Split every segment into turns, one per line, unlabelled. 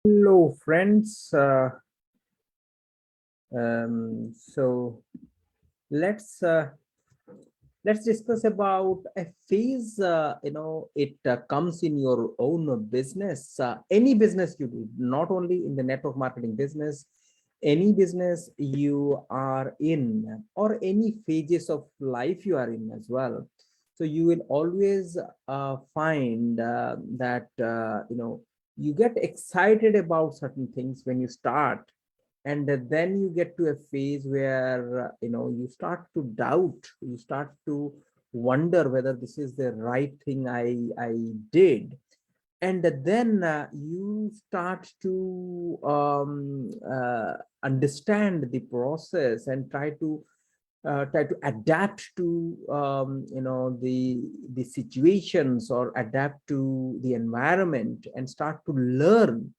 Hello, friends. So let's uh, let's discuss about a phase. It comes in your own business, any business you do, not only in the network marketing business, any business you are in, or any phases of life you are in as well. So you will always find that you get excited about certain things when you start, and then you get to a phase where you start to doubt, you start to wonder whether this is the right thing I did. And then you start to understand the process and try to adapt to the situations, or adapt to the environment, and start to learn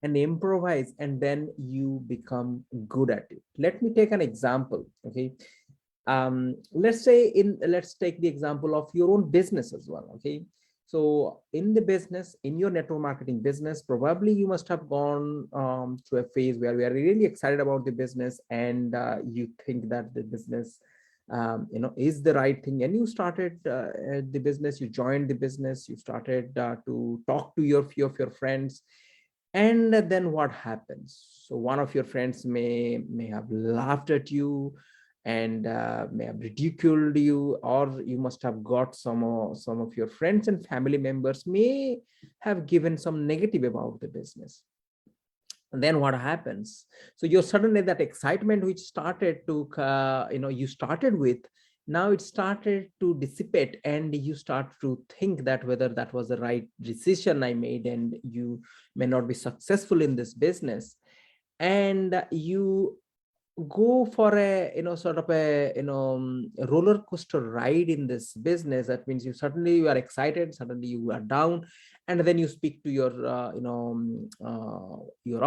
and improvise, and then you become good at it. Let me take an example. Okay, let's take the example of your own business as well. Okay, so in the business, in your network marketing business, probably you must have gone to a phase where we are really excited about the business, and you think that the business is the right thing, and you started the business, you joined the business, you started to talk to your few of your friends. And then what happens? So one of your friends may have laughed at you, and may have ridiculed you, or you must have got some of your friends and family members may have given some negative about the business. And then what happens? So you're suddenly, that excitement which started to you started with, now it started to dissipate, and you start to think that whether that was the right decision I made, and you may not be successful in this business. And you go for a sort of a a roller coaster ride in this business. That means you suddenly you are excited, suddenly you are down, and then you speak to your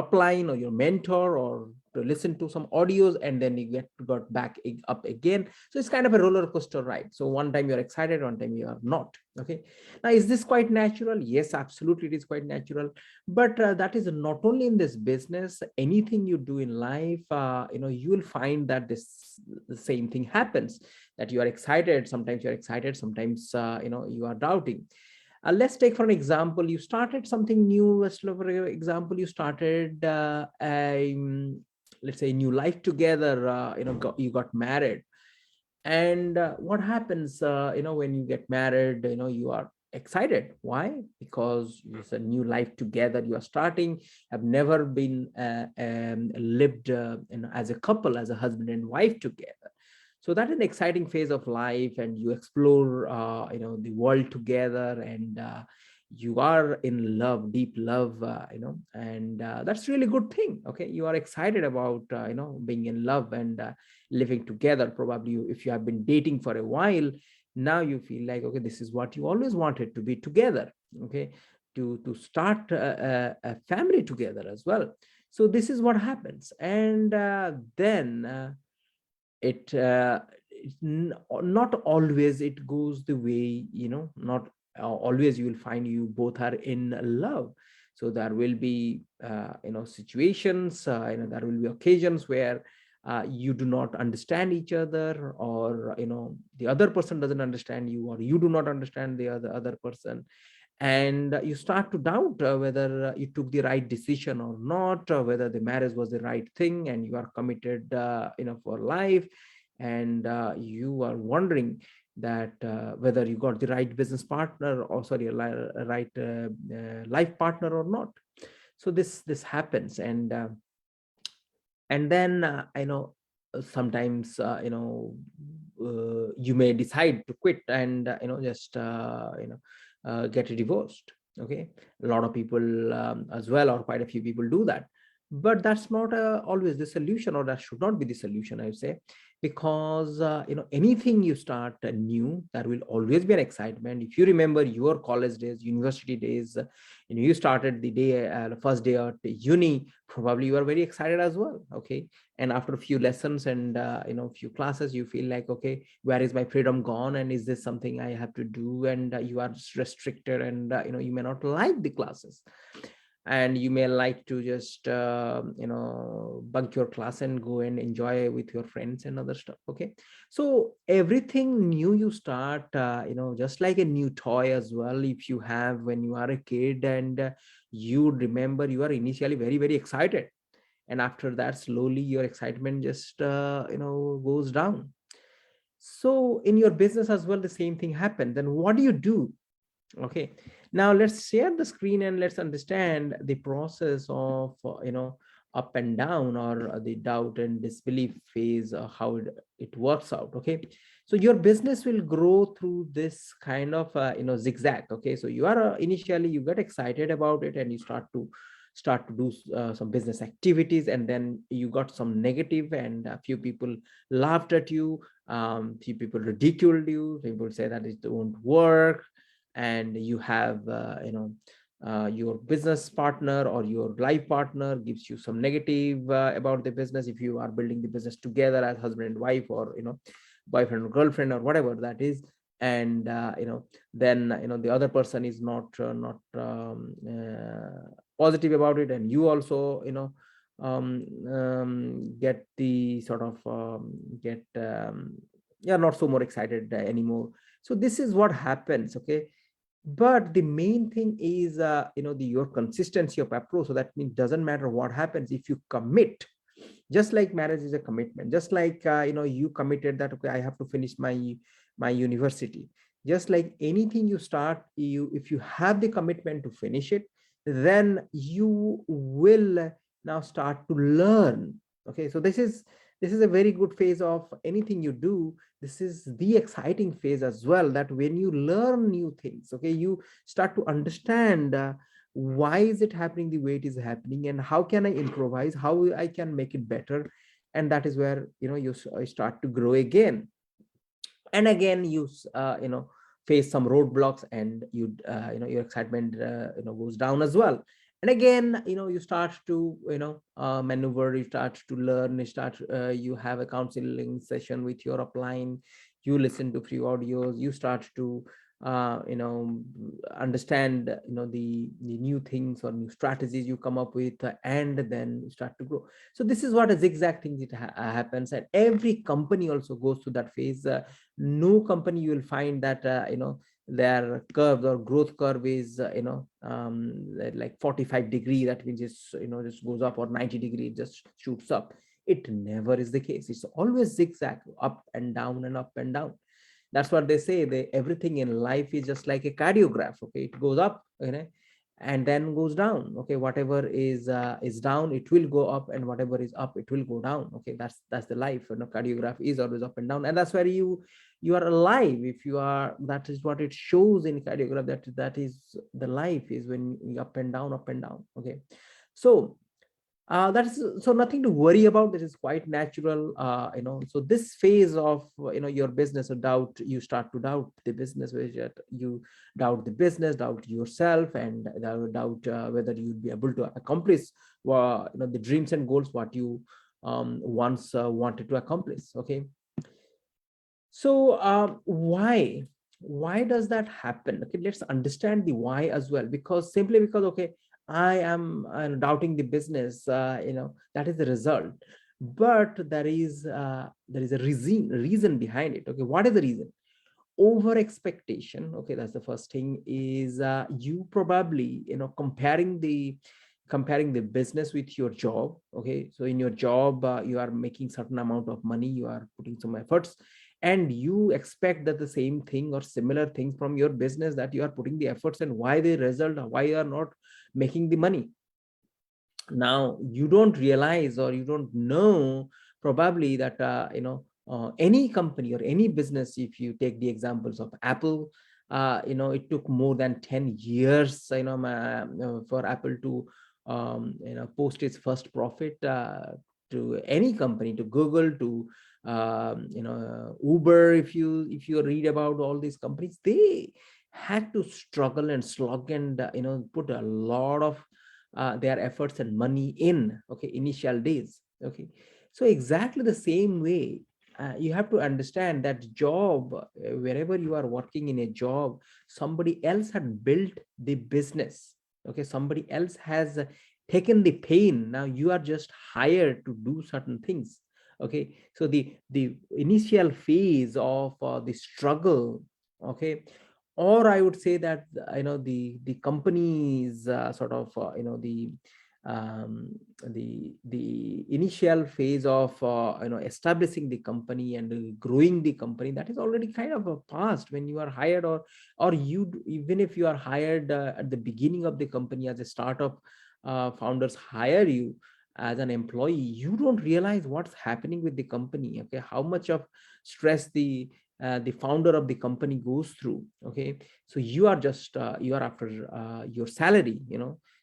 upline or your mentor, or to listen to some audios, and then you got back up again. So it's kind of a roller coaster ride. So one time you're excited, one time you are not. Okay, now is this quite natural? Yes, absolutely, it is quite natural. But that is not only in this business, anything you do in life, you will find that the same thing happens, that you are excited, sometimes you're excited, sometimes you are doubting. Let's take for an example, you started something new. Let's look for example, you started let's say new life together. You got married. And what happens, when you get married, you are excited. Why? Because it's a new life together you are starting, have never been lived as a couple, as a husband and wife together. So that's an exciting phase of life, and you explore the world together, and you are in love, deep love, and that's really good thing. Okay, you are excited about being in love, and living together. Probably if you have been dating for a while, now you feel like, okay, this is what you always wanted, to be together. Okay, to start a family together as well. So this is what happens. And then it not always it goes the way, not always you will find you both are in love. So there will be situations, there will be occasions where you do not understand each other, or the other person doesn't understand you, or you do not understand the other person. And you start to doubt whether you took the right decision or not, or whether the marriage was the right thing, and you are committed for life. And you are wondering that whether you got the right business partner, or sorry, a right life partner or not. So this happens. And then sometimes you may decide to quit, and just get divorced. Okay, a lot of people as well, or quite a few people do that. But that's not always the solution, or that should not be the solution, I would say. Because anything you start new, there will always be an excitement. If you remember your college days, university days, you started the day, the first day at uni, probably you are very excited as well. Okay, and after a few lessons and few classes, you feel like, okay, where is my freedom gone, and is this something I have to do? And you are restricted, and you may not like the classes. and you may like to just bunk your class and go and enjoy with your friends and other stuff. Okay, so everything new you start, just like a new toy as well, if you have when you are a kid, and you remember you are initially very very excited, and after that slowly your excitement just goes down. So in your business as well the same thing happened. Then what do you do? Okay, now let's share the screen and let's understand the process of up and down, or the doubt and disbelief phase, how it works out. Okay, so your business will grow through this kind of zigzag. Okay, so you are initially you get excited about it and you start to do some business activities, and then you got some negative, and a few people laughed at you, few people ridiculed you, people say that it won't work, and you have your business partner or your life partner gives you some negative about the business, if you are building the business together as husband and wife, or boyfriend or girlfriend or whatever that is. And then the other person is not positive about it, and you also get the sort of get yeah, not so more excited anymore. So this is what happens. Okay, but the main thing is your consistency of approach. So that means doesn't matter what happens, if you commit, just like marriage is a commitment, just like you committed that, okay, I have to finish my university. Just like anything you start, you if you have the commitment to finish it, then you will now start to learn. Okay, so this is a very good phase of anything you do. This is the exciting phase as well, that when you learn new things, okay, you start to understand why is it happening the way it is happening, and how can I improvise, how I can make it better. And that is where you start to grow again. And again you face some roadblocks, and your excitement goes down as well. And again you start to maneuver, you start to learn, you have a counseling session with your upline, you listen to free audios, you start to understand the new things or new strategies you come up with, and then you start to grow. So this is what a zigzag thing happens, and every company also goes through that phase. No company you will find that their curve or growth curve is like 45-degree, that means just goes up, or 90-degree just shoots up. It never is the case. It's always zigzag, up and down and up and down. That's what they say. Everything in life is just like a cardiograph. Okay, it goes up, and then goes down. Okay, whatever is down, it will go up, and whatever is up, it will go down. Okay, that's the life. Cardiograph is always up and down, and that's where you are alive. If you are, that is what it shows in cardiograph. That is the life, is when you up and down, up and down. Okay, so that's so nothing to worry about. This is quite natural. So this phase of your business, or doubt, you start to doubt the business, which you doubt the business, doubt yourself, and doubt whether you'd be able to accomplish the dreams and goals what you once wanted to accomplish. Okay, so why does that happen? Okay, let's understand the why as well. Because simply because, okay, I am doubting the business, that is the result. But there is a reason behind it. Okay, what is the reason? Over expectation. Okay, that's the first thing. Is you probably comparing the business with your job. Okay, so in your job you are making certain amount of money, you are putting some efforts, and you expect that the same thing or similar thing from your business, that you are putting the efforts, and why the result, why you are not making the money. Now you don't realize, or you don't know probably, that any company or any business, if you take the examples of Apple, it took more than 10 years for Apple to post its first profit, to any company, to Google, to Uber. If you read about all these companies, they had to struggle and slog, and put a lot of their efforts and money in, okay, initial days. Okay, so exactly the same way, you have to understand that job, wherever you are working in a job, somebody else had built the business. Okay, somebody else has taken the pain. Now you are just hired to do certain things. Okay, so the initial phase of the struggle, okay, or I would say that the company's sort of um, the initial phase of establishing the company and growing the company, that is already kind of a past when you are hired, or even if you are hired at the beginning of the company as a startup, founders hire you as an employee, you don't realize what's happening with the company. Okay, how much of stress the founder of the company goes through. Okay, so you are after your salary,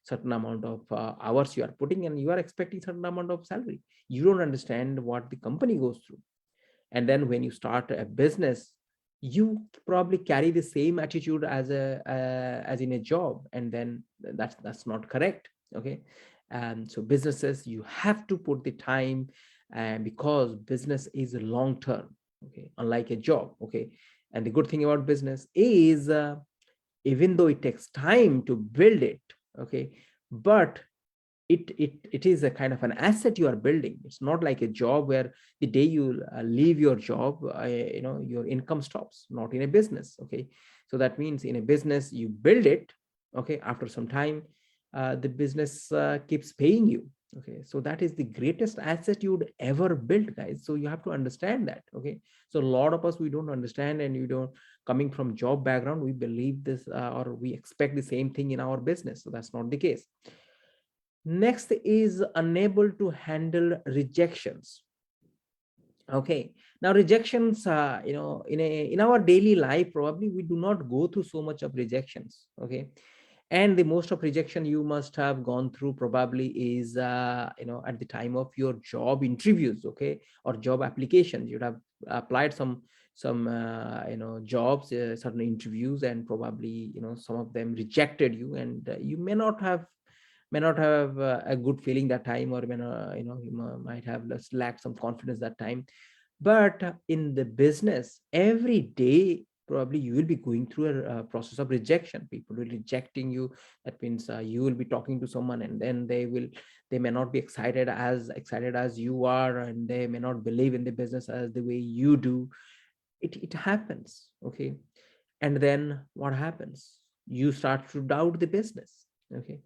certain amount of hours you are putting, and you are expecting certain amount of salary. You don't understand what the company goes through. And then when you start a business, you probably carry the same attitude as in a job, and then that's not correct. Okay, so businesses, you have to put the time, because business is a long term. Okay, unlike a job. Okay, and the good thing about business is, even though it takes time to build it, okay, but it is a kind of an asset you are building. It's not like a job where the day you leave your job, your income stops. Not in a business. Okay, so that means in a business you build it. Okay, after some time, the business keeps paying you. Okay, so that is the greatest asset you would ever build, guys. So you have to understand that. Okay, so a lot of us, we don't understand, and you don't, coming from job background, we believe this, or we expect the same thing in our business. So that's not the case. Next is unable to handle rejections. Okay, now rejections, in our daily life, probably we do not go through so much of rejections. Okay, and the most of rejection you must have gone through probably is at the time of your job interviews. Okay, or job applications. You'd have applied some jobs, certain interviews, and probably some of them rejected you, and you may not have a good feeling that time, or might have lacked some confidence that time. But in the business, every day probably you will be going through a process of rejection. People will rejecting you. That means you will be talking to someone, and then they may not be excited as you are, and they may not believe in the business as the way you do. It happens. Okay, and then what happens? You start to doubt the business. Okay,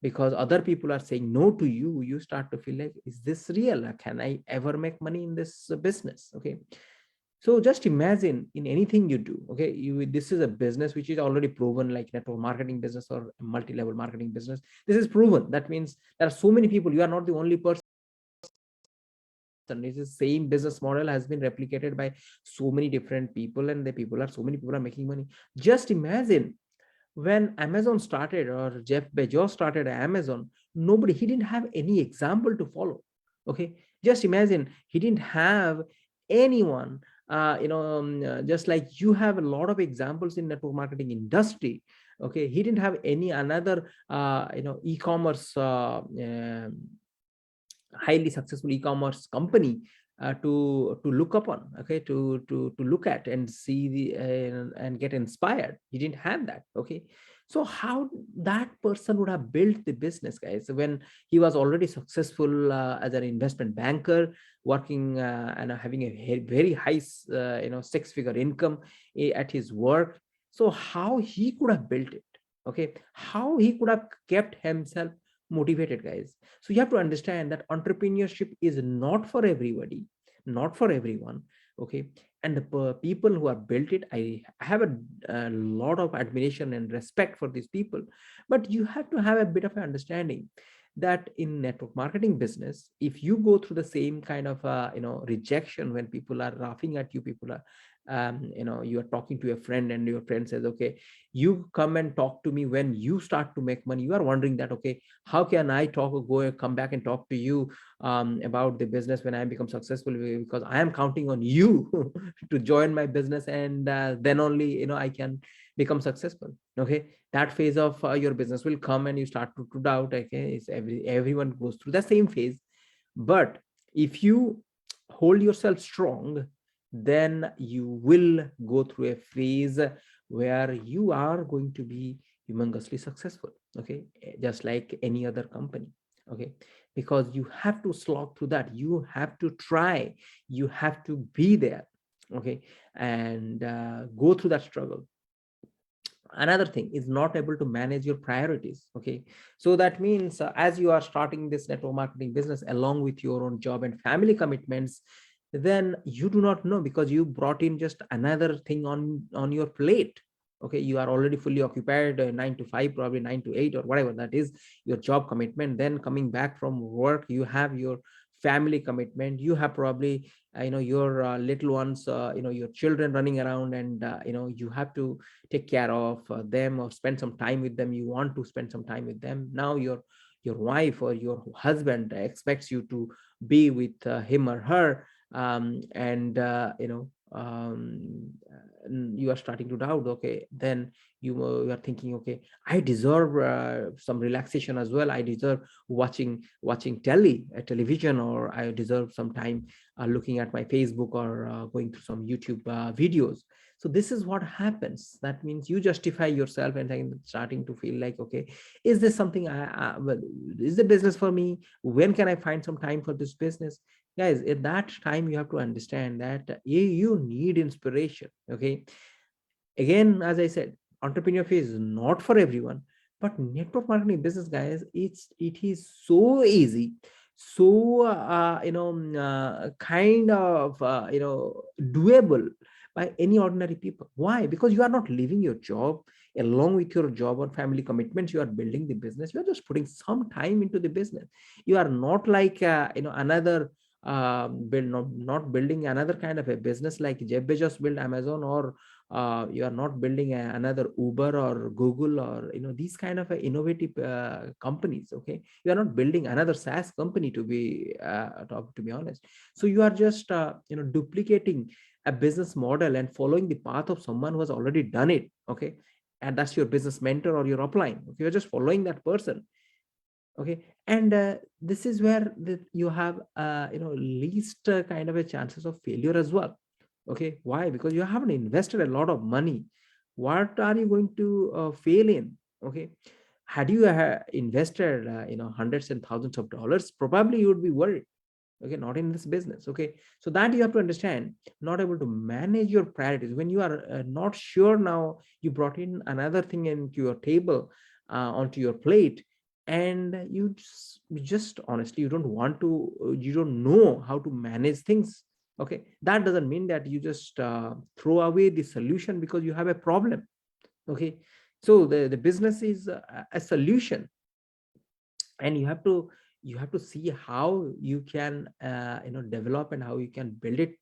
because other people are saying no to you. You start to feel like, is this real? Can I ever make money in this business? Okay, so just imagine, in anything you do. Okay, this is a business which is already proven, like network marketing business or multi-level marketing business. This is proven. That means there are so many people. You are not the only person. It's the same business model has been replicated by so many different people, and so many people are making money. Just imagine, when Amazon started, or Jeff Bezos started Amazon, he didn't have any example to follow. Okay, just imagine, he didn't have anyone. Just like you have a lot of examples in network marketing industry. Okay, he didn't have any another e-commerce, highly successful e-commerce company to look upon. Okay, to look at and see and get inspired. He didn't have that. Okay, so how that person would have built the business, guys, when he was already successful as an investment banker, working and having a very high six-figure income at his work. So how he could have built it? Okay, how he could have kept himself motivated, guys? So you have to understand that entrepreneurship is not for everybody, not for everyone. Okay, and the people who have built it, I have a lot of admiration and respect for these people. But you have to have a bit of an understanding that in network marketing business, if you go through the same kind of rejection, when people are laughing at you, people are you are talking to a friend, and your friend says, okay, you come and talk to me when you start to make money. You are wondering that, okay, how can I come back and talk to you about the business when I become successful, because I am counting on you to join my business, and then only I can become successful. Okay, that phase of your business will come, and you start to doubt. Okay, everyone goes through the same phase. But if you hold yourself strong, then you will go through a phase where you are going to be humongously successful. okay, just like any other company, okay, because you have to slog through that, you have to try, you have to be there, okay, and go through that struggle. Another thing is not able to manage your priorities, okay, so that means as you are starting this network marketing business along with your own job and family commitments, then you do not know, because you brought in just another thing on your plate, okay, you are already fully occupied, 9 to 5, probably 9 to 8, or whatever that is your job commitment. Then coming back from work, you have your family commitment, you have probably your little ones, your children running around, and you have to take care of them or spend some time with them, you want to spend some time with them. Now your wife or your husband expects you to be with him or her, and you are starting to doubt, okay, then you are thinking, okay, I deserve some relaxation as well, I deserve watching television, or I deserve some time looking at my Facebook, or going through some YouTube videos. So this is what happens. That means you justify yourself and then starting to feel like, okay, is this something well, is the business for me? When can I find some time for this business? Guys, at that time you have to understand that you need inspiration, okay. Again, as I said, entrepreneur phase is not for everyone, but network marketing business, guys, it is so easy, so kind of doable by any ordinary people. Why? Because you are not leaving your job. Along with your job or family commitments, you are building the business, you are just putting some time into the business. You are not like another not building another kind of a business like Jeff Bezos built Amazon, or you are not building another Uber or Google, or these kind of innovative companies, okay. You are not building another SaaS company, to be honest. So you are just duplicating a business model and following the path of someone who has already done it, okay, and that's your business mentor or your upline, okay. You're just following that person, okay. And this is where you have least kind of a chances of failure as well, okay. Why? Because you haven't invested a lot of money. What are you going to fail in, okay? Had you invested hundreds and thousands of dollars, probably you would be worried, okay, not in this business, okay. So that you have to understand, not able to manage your priorities when you are not sure. Now you brought in another thing into your table, onto your plate, and you just honestly, you don't want to, you don't know how to manage things, okay. That doesn't mean that you just throw away the solution because you have a problem, okay. So the business is a solution, and you have to see how you can develop and how you can build it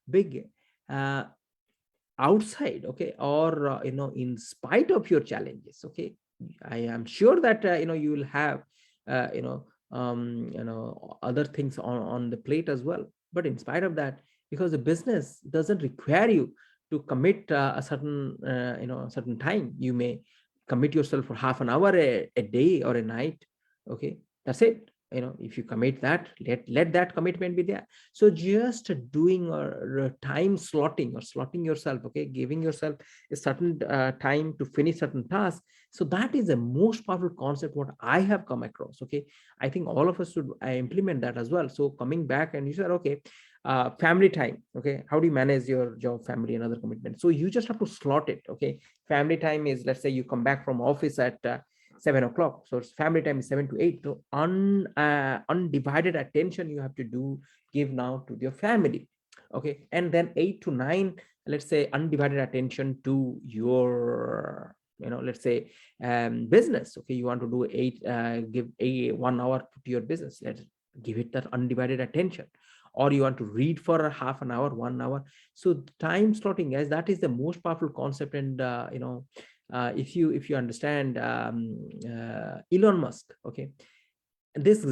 big, uh, outside, okay, or in spite of your challenges, okay. I am sure that you will have other things on the plate as well, but in spite of that, because the business doesn't require you to commit a certain time. You may commit yourself for half an hour a day or a night, okay. That's it. If you commit that, let that commitment be there. So just doing or time slotting or slotting yourself, okay, giving yourself a certain time to finish certain tasks. So that is the most powerful concept what I have come across, okay. I think all of us should implement that as well. So coming back, and you said, okay, family time, okay, how do you manage your job, family, and other commitments? So you just have to slot it, okay. Family time is, let's say you come back from office at 7 o'clock, so it's family time is 7 to 8. So undivided attention you have to give now to your family, okay. And then 8 to 9, let's say, undivided attention to your let's say business, okay. You want to do give a 1 hour to your business, let's give it that undivided attention. Or you want to read for a half an hour, 1 hour. So time slotting, guys, that is the most powerful concept. And if you understand Elon Musk, okay, this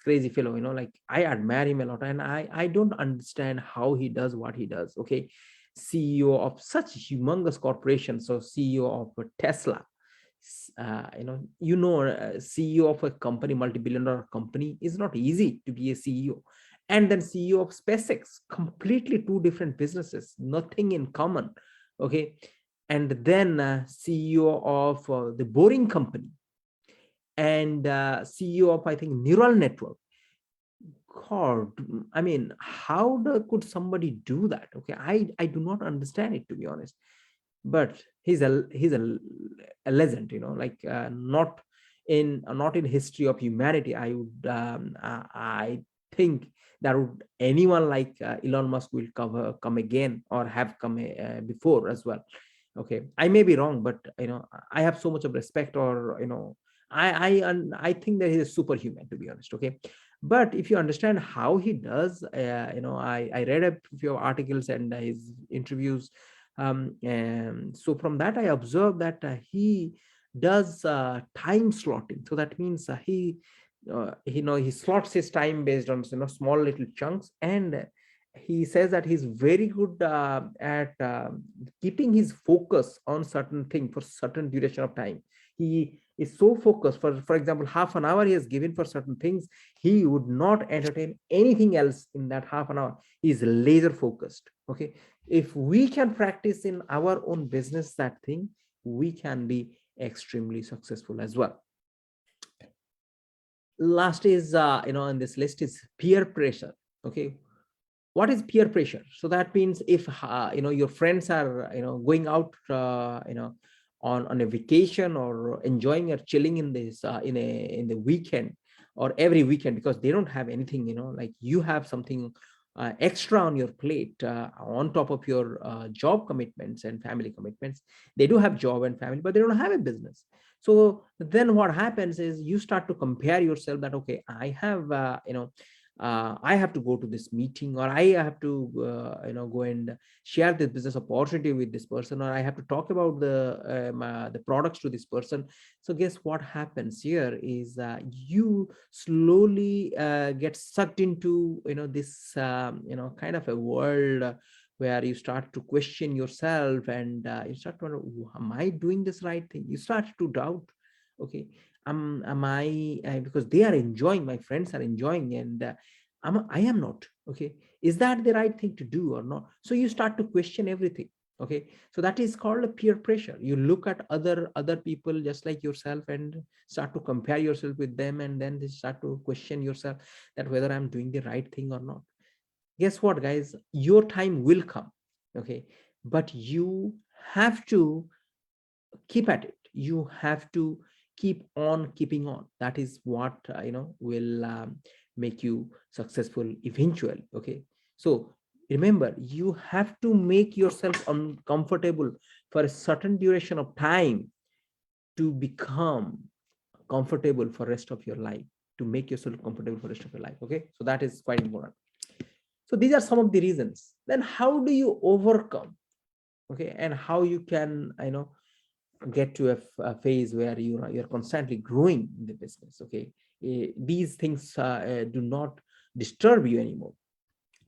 crazy fellow, like, I admire him a lot, and I don't understand how he does what he does, okay. CEO of such humongous corporations, so CEO of Tesla, CEO of a company, multi-billion dollar company, is not easy to be a CEO. And then CEO of SpaceX, completely two different businesses, nothing in common, okay. and then CEO of the boring company, and CEO of, I think, neural network. God, I mean, could somebody do that? Okay, I do not understand it, to be honest. But he's a legend, like, not in history of humanity. I think that would anyone like Elon Musk will come again, or have come before as well. Okay, I may be wrong, but I have so much of respect, or I think that he's a superhuman, to be honest. Okay, but if you understand how he does, I read a few articles and his interviews, and so from that I observed that he does time slotting. So that means he slots his time based on small little chunks, and he says that he's very good at keeping his focus on certain thing for certain duration of time. He is so focused. For example, half an hour he has given for certain things. He would not entertain anything else in that half an hour. He is laser focused. Okay, if we can practice in our own business that thing, we can be extremely successful as well. Last is in this list is peer pressure. Okay, what is peer pressure? So that means if your friends are going out on a vacation, or enjoying or chilling in this in the weekend, or every weekend, because they don't have anything, like you have something extra on your plate, on top of your job commitments and family commitments. They do have job and family, but they don't have a business. So then what happens is you start to compare yourself, that okay, I have to go to this meeting, or I have to go and share this business opportunity with this person, or I have to talk about the products to this person. So guess what happens here is you slowly get sucked into this kind of a world where you start to question yourself, and you start to wonder, am I doing this right thing? You start to doubt. Okay, am I because they are enjoying, my friends are enjoying, and I am not. Okay, is that the right thing to do or not? So you start to question everything. Okay, so that is called a peer pressure. You look at other people just like yourself, and start to compare yourself with them, and then they start to question yourself, that whether I'm doing the right thing or not. Guess what, guys? Your time will come. Okay, but you have to keep at it. You have to keep on keeping on. That is what will make you successful eventually. Okay, so remember, you have to make yourself uncomfortable for a certain duration of time, to become comfortable for rest of your life, to make yourself comfortable for rest of your life. Okay, so that is quite important. So these are some of the reasons. Then how do you overcome? Okay, and how you can get to a phase where you're constantly growing in the business. Okay, these things do not disturb you anymore.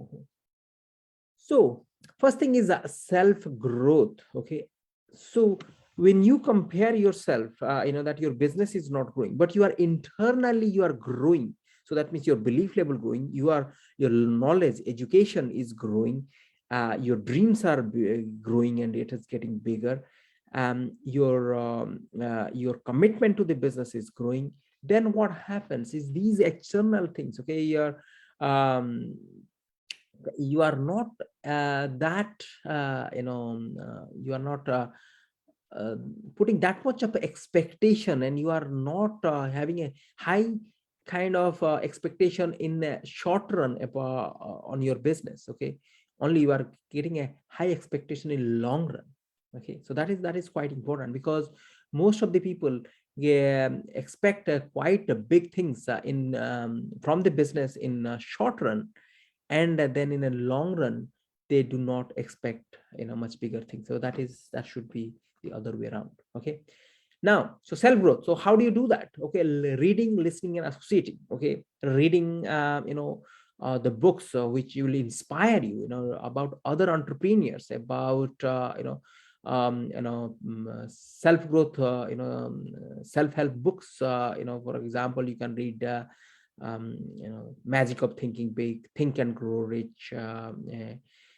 Okay. So first thing is self growth. Okay, so when you compare yourself, that your business is not growing, but you are internally, you are growing. So that means your belief level growing, your knowledge, education is growing, your dreams are growing, and it is getting bigger. Your commitment to the business is growing. Then what happens is these external things. Okay, you are not that you are not putting that much of expectation, and you are not having a high kind of expectation in the short run on your business. Okay, only you are getting a high expectation in long run. Okay, so that is quite important, because most of the people, yeah, expect quite big things in from the business in short run, and then in a long run they do not expect much bigger things. So that should be the other way around. Okay, now, so self growth. So how do you do that? Okay, reading, listening, and associating. Okay, reading the books which will inspire you, about other entrepreneurs, about self growth, self help books. For example, you can read Magic of Thinking Big, Think and Grow Rich,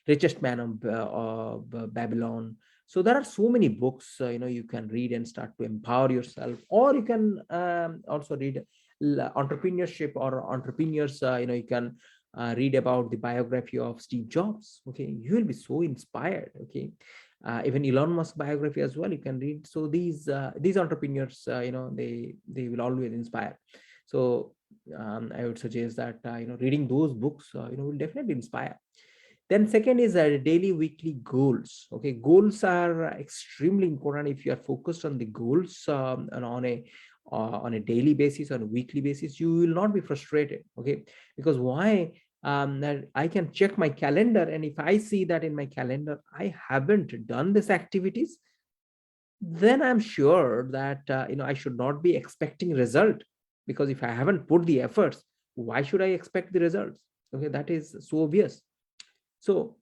Richest Man of Babylon, So there are so many books you can read and start to empower yourself, or you can also read entrepreneurship or entrepreneurs. You can read about the biography of Steve Jobs. Okay, you will be so inspired. Okay, even Elon Musk biography as well you can read. So these entrepreneurs, they will always inspire. So I would suggest that reading those books will definitely inspire. Then second is daily weekly goals. Okay, goals are extremely important. If you are focused on the goals and on a daily basis, on a weekly basis, you will not be frustrated. Okay, because why? That I can check my calendar, and if I see that in my calendar I haven't done these activities, then I'm sure that I should not be expecting result, because if I haven't put the efforts, why should I expect the results? Okay, that is so obvious. So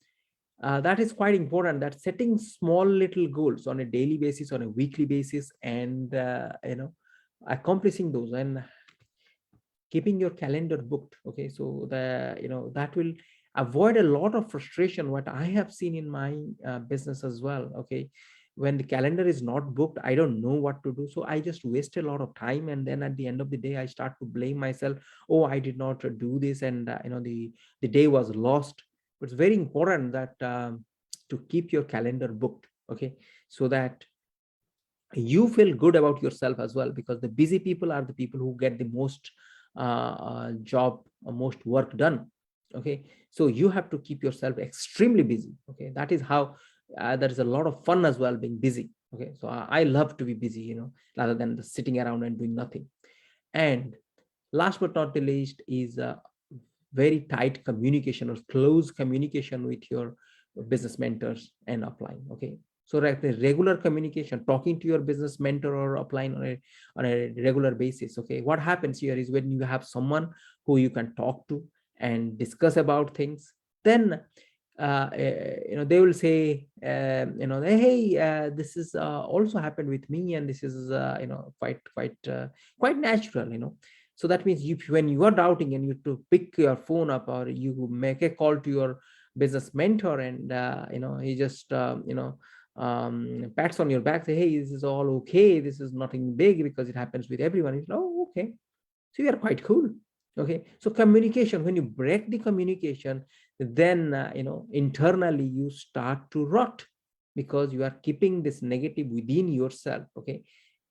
that is quite important, that setting small little goals on a daily basis, on a weekly basis, and accomplishing those, and keeping your calendar booked. Okay, so that will avoid a lot of frustration, what I have seen in my business as well. Okay, when the calendar is not booked, I don't know what to do, so I just waste a lot of time, and then at the end of the day I start to blame myself. Oh, I did not do this, and the day was lost. It's very important that to keep your calendar booked. Okay, so that you feel good about yourself as well, because the busy people are the people who get the most job, most work done. Okay, so you have to keep yourself extremely busy. Okay, that is how there is a lot of fun as well being busy. Okay, so I love to be busy, rather than just sitting around and doing nothing. And last but not the least is very tight communication or close communication with your business mentors and upline. Okay, so the regular communication, talking to your business mentor or upline on a regular basis. Okay, what happens here is when you have someone who you can talk to and discuss about things, then they will say, hey, this is also happened with me, and this is quite natural. So that means when you are doubting and you to pick your phone up, or you make a call to your business mentor, and he just pats on your back, say, hey, this is all okay, this is nothing big, because it happens with everyone. It's, oh, okay, so you are quite cool. Okay, so communication, when you break the communication, then internally you start to rot, because you are keeping this negative within yourself. Okay,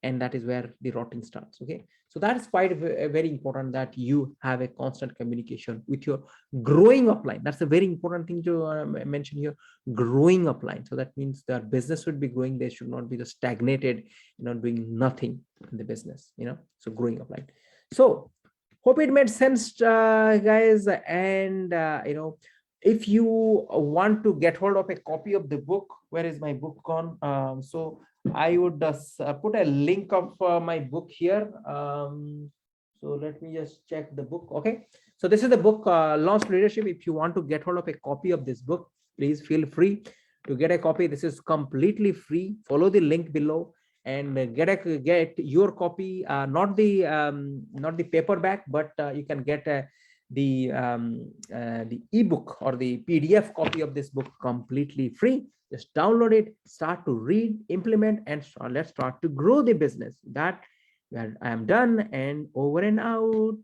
and that is where the rotting starts. Okay, so that is quite very important, that you have a constant communication with your growing upline. That's a very important thing to mention here, growing upline. So that means their business should be growing, they should not be just stagnated, doing nothing in the business. So growing upline. So hope it made sense, guys. And if you want to get hold of a copy of the book, where is my book gone? So I would put a link of my book here. So let me just check the book. Okay, so this is the book, Launch Leadership. If you want to get hold of a copy of this book, please feel free to get a copy. This is completely free. Follow the link below and get your copy, not the paperback, but you can get the ebook or the PDF copy of this book completely free. Just download it, start to read, implement, and let's start to grow the business. That I am done, and over and out.